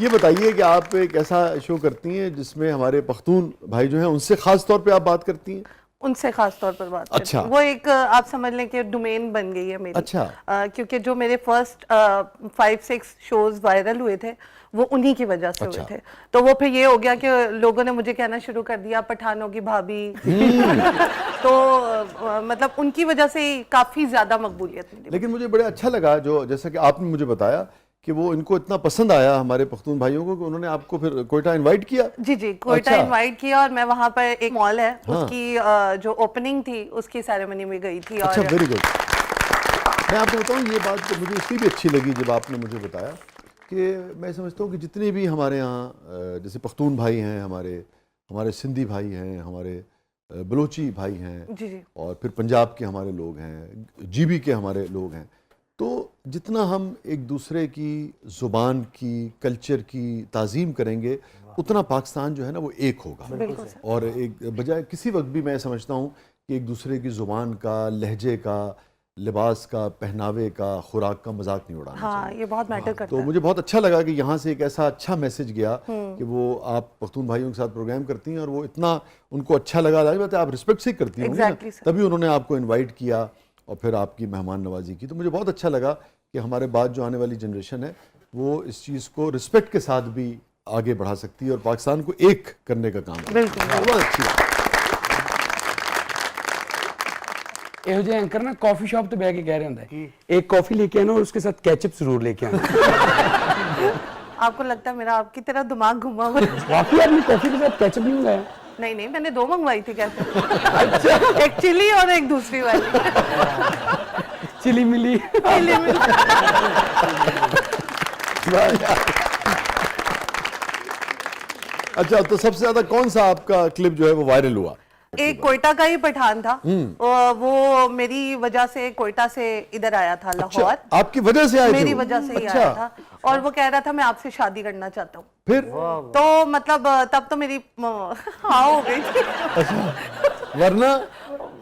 ये बताइए कि आप एक ऐसा शो करती हैं जिसमें हमारे पख्तून भाई जो हैं उनसे खास तौर पे आप बात करती हैं। उनसे खास तौर पर बात अच्छा। करती हूँ। वो एक आप समझ लें कि डोमेन बन गई है मेरी। अच्छा। क्योंकि जो मेरे फर्स्ट 5-6 शोज वायरल हुए थे वो उन्हीं की वजह से हुए थे। तो वो फिर ये हो गया कि लोगों ने मुझे कहना शुरू कर दिया पठानों की भाभी। तो मतलब उनकी वजह से काफी ज्यादा मकबूलियत मिली। लेकिन मुझे बड़ा अच्छा लगा जो जैसा कि आपने मुझे बताया कि वो इनको इतना पसंद आया हमारे पख्तून भाइयों को कि उन्होंने आपको फिर कोयटा इनवाइट किया। जी जी, कोयटा इनवाइट किया और मैं वहां पर एक मॉल है उसकी जो ओपनिंग थी उसकी सेरेमनी में गई थी। अच्छा, और वेरी गुड। मैं आपको बताऊं ये बात तो मुझे इसलिए भी अच्छी लगी जब आपने मुझे बताया कि मैं समझता हूँ कि जितने भी हमारे यहाँ जैसे पख्तून भाई हैं, हमारे सिंधी भाई हैं, हमारे बलोची भाई हैं, जी जी, और फिर पंजाब के हमारे लोग हैं, जीबी के हमारे लोग हैं, तो जितना हम एक दूसरे की ज़ुबान की, कल्चर की ताज़ीम करेंगे उतना पाकिस्तान जो है ना वो एक होगा। और एक बजाय किसी वक्त भी मैं समझता हूँ कि एक दूसरे की ज़ुबान का, लहजे का, लिबास का, पहनावे का, खुराक का मजाक नहीं उड़ाना चाहिए। ये बहुत मैटर करता तो है। मुझे बहुत अच्छा लगा कि यहाँ से एक ऐसा अच्छा मैसेज गया कि वो आप पख्तून भाइयों के साथ प्रोग्राम करती हैं और वो इतना उनको अच्छा लगा। जाहिर बात है आप रिस्पेक्ट से ही करती होंगी ना, तभी उन्होंने आपको इनवाइट किया और फिर आपकी मेहमान नवाजी की। तो मुझे बहुत अच्छा लगा कि हमारे बाद जो आने वाली जनरेशन है वो इस चीज़ को रिस्पेक्ट के साथ भी आगे बढ़ा सकती है और पाकिस्तान को एक करने का काम बहुत अच्छी बात। ਇਹੋ ਜਿਹੇ ਐਂਕਰ ਨਾ ਕਾਫੀ ਸ਼ਾਪ ਤੇ ਬਹਿ ਕੇ ਕਹਿ ਰਹੇ ਹੁੰਦਾ ਹੈ एक कॉफी लेके आना और उसके साथ केचप जरूर लेके आना। आपको लगता है मेरा आपकी तरह दिमाग घुमा हुआ है? वाकई आपने कॉफी के साथ केचप नहीं मंगाया? नहीं नहीं, मैंने 2 मंगवाई थी। कैसे? एक चिली और एक दूसरी वाली। चिली मिली। चिली मिली। अच्छा, तो सबसे ज्यादा कौन सा आपका क्लिप जो है वो वायरल हुआ? एक कोयटा का ही पठान था। वो मेरी वजह से कोयटा से इधर आया था लाहौर। अच्छा, आपकी वजह से आया? मेरी वजह से ही आया था और वो कह रहा था मैं आपसे शादी करना चाहता हूँ। फिर तो मतलब तब तो मेरी हाँ हो गई थी। अच्छा, वरना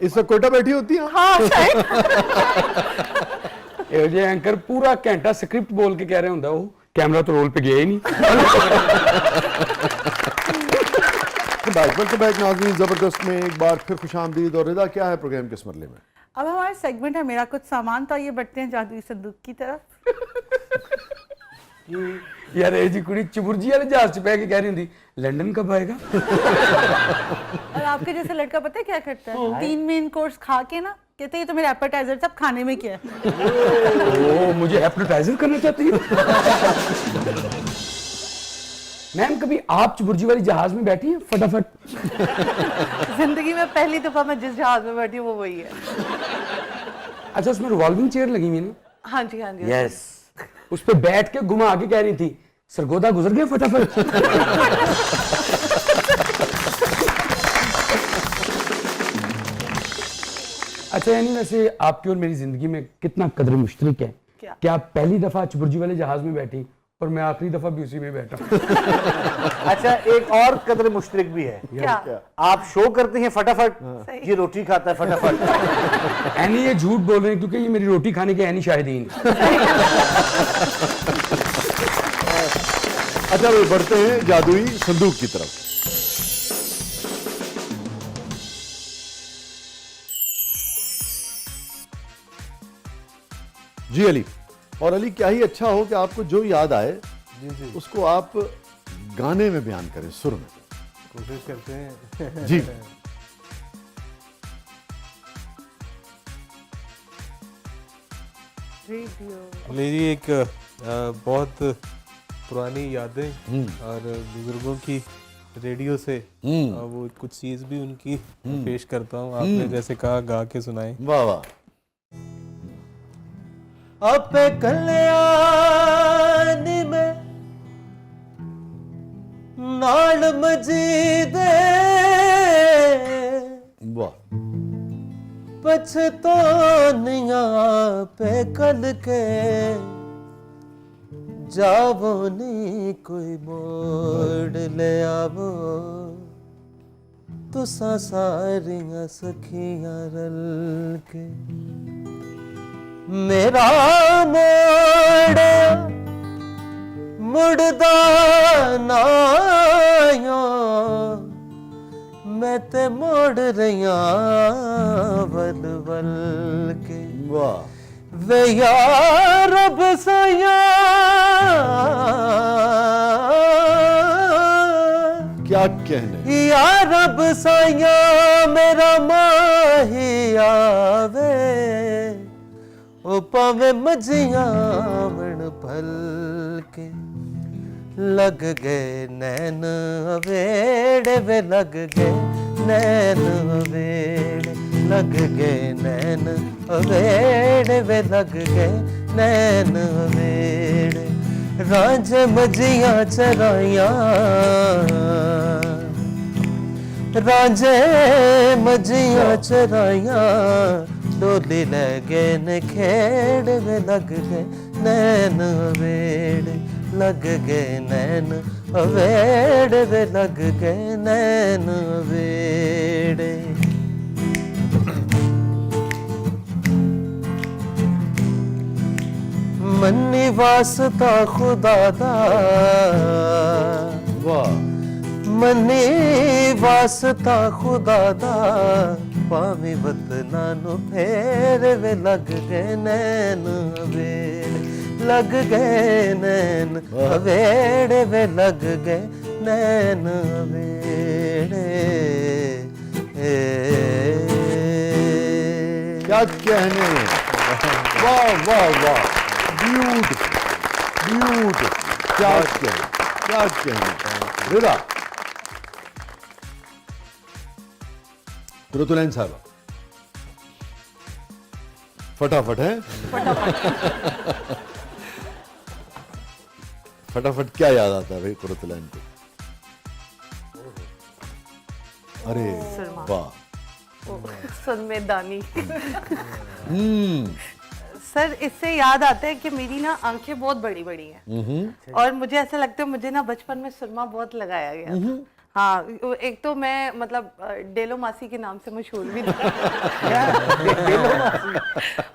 इस वक्त कोयटा बैठी होती है? हाँ शायद। ਇਹੋ ਜਿਹੇ ਐਂਕਰ पूरा घंटा स्क्रिप्ट बोल के कह रहे ਹੁੰਦਾ ਉਹ कैमरा तो रोल पे गया ही नहीं। नाज़रीन, जबरदस्त में एक बार फिर खुशामदीद। और रिदा, क्या है प्रोग्राम के इस मरले में? अब हमारा सेगमेंट है मेरा कुछ सामान, तो ये बढ़ते हैं जादुई संदूक की तरफ। यार ये जी कुड़ी चुबुर्जी वाले जहाज च बैठ के कह रही हुंदी लंदन कब आएगा? और आपके जैसे लड़का पता है क्या करता है? 3 मेन कोर्स खा के ना कहते ये तो मेरा एपेटाइजर सब खाने में क्या है। ओ, मुझे एपेटाइजर करना चाहती है? मैम कभी आप चुबुर्जी वाली जहाज में बैठी हैं? फटाफट। जिंदगी में पहली दफा मैं जिस जहाज में बैठी हूँ वो वही है। अच्छा, उसमें रिवॉल्विंग चेयर लगी हुई ना? हाँ जी, हाँ जी। यस, उस पे बैठ के घुमा के कह रही थी सरगोदा गुजर गया फटाफट। अच्छा, यानी वैसे आपकी और मेरी जिंदगी में कितना कदर मुश्तरक है कि आप पहली दफा चुबुर्जी वाले जहाज में बैठी और मैं आखिरी दफा भी उसी में बैठा। अच्छा, एक और कदर मुश्तरक भी है। क्या? आप शो करते हैं फटाफट, ये रोटी खाता है फटाफट। एनी ये झूठ बोल रहे हैं क्योंकि ये मेरी रोटी खाने के एनी शाहिदीन। अच्छा, वो बढ़ते हैं जादुई संदूक की तरफ। जी अली, और अली क्या ही अच्छा हो कि आपको जो याद आए उसको आप गाने में बयान करें, सुर में। कोशिश करते हैं जी। मेरी एक बहुत पुरानी यादें और बुजुर्गों की रेडियो से वो कुछ चीज भी उनकी पेश करता हूँ। आपने जैसे कहा गा के सुनाए। वाह वाह। अपे कल्याण में नाल मजीदे वाह। पछतानिया पे कल के जावो नी कोई मोड़ ले आवो तुसा सारियां सखियां रल के मेरा मोड़ मुड़दा ना आया मैं ते मोड़ रहा बल बल के वाह वे यार रब साया क्या कहने, या रब साया मेरा माही आवे ओ पावे मजिया बन पल के लग गए नैन अवेड़े वे लग गए नैन अवेड़े लग गए नैन अवेड़े वे लग गए नैन अवेड़े रांझे मजिया चराइया रांझे मजिया चराइया डोली लगे न खेड़ वे लग गए नैन अवेड़े लग गए नैन अवेड़े वे लग गए नैन अवेड़े मन्नी वास्ता खुदा दा वाह मन्नी वास्ता खुदा दा पावी वतना नु फेर वे लग गए नैन अवेड़े लग गए नैन अवेड़े वे लग गए नैन अवेड़े क्या कहने, वाह वाह वाह, ब्यूटीफुल ब्यूटीफुल, क्या कहने क्या कहने। रिदा कुरतुलैन साहब फटाफट है, फटाफट क्या याद आता है भाई कुरतुलैन को? अरे वाह, सुरमे दानी। सर इससे याद आता है कि मेरी ना आंखें बहुत बड़ी बड़ी हैं और मुझे ऐसा लगता है मुझे ना बचपन में सुरमा बहुत लगाया गया था। हाँ, एक तो मैं मतलब डेलो मासी के नाम से मशहूर भी थी।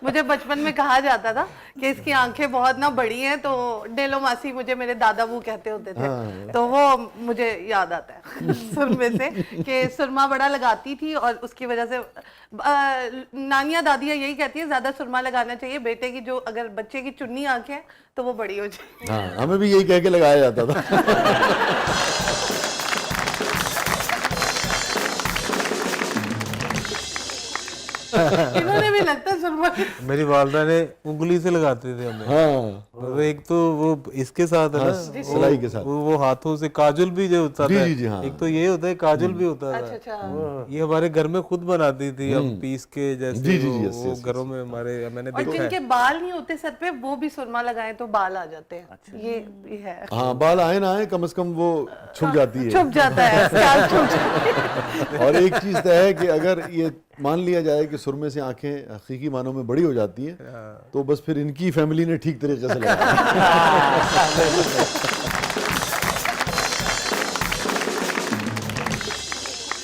मुझे बचपन में कहा जाता था कि इसकी आंखें बहुत ना बड़ी हैं, तो डेलो मासी मुझे मेरे दादा वो कहते होते थे। तो वो मुझे याद आता है सुरमे से कि सुरमा बड़ा लगाती थी और उसकी वजह से नानियाँ दादियाँ यही कहती है ज्यादा सुरमा लगाना चाहिए बेटे की, जो अगर बच्चे की चुन्नी आंखें हैं तो वो बड़ी हो जाए। हाँ हमें भी यही कह के लगाया जाता था। इन्होंने भी लगता है सुरमा। मेरी वालदा ने उंगली से लगाते थे हमें। हाँ तो एक तो वो इसके साथ है ना, सिलाई के साथ। वो हाथों से काजल भी जो होता जी, था, जी, जी, हाँ। एक तो ये होता है काजल भी होता अच्छा था। अच्छा। ये हमारे घर में खुद बनाती थी, हम पीस के जैसे जी, जी, वो, यस, वो यस, घरों में हमारे मैंने और देखा है। जिनके बाल नहीं होते सर पे वो भी सुरमा लगाएं तो बाल आ जाते हैं। ये है, हाँ, बाल आए ना आए कम से कम वो छुप जाती है। छुप जाता है, स्कैल्प छुप जाता है। और एक चीज तय है कि अगर ये मान लिया जाए कि सुरमे से आंखें हकीकी मानों में बड़ी हो जाती हैं, तो बस फिर इनकी फैमिली ने ठीक तरीके से लगाया।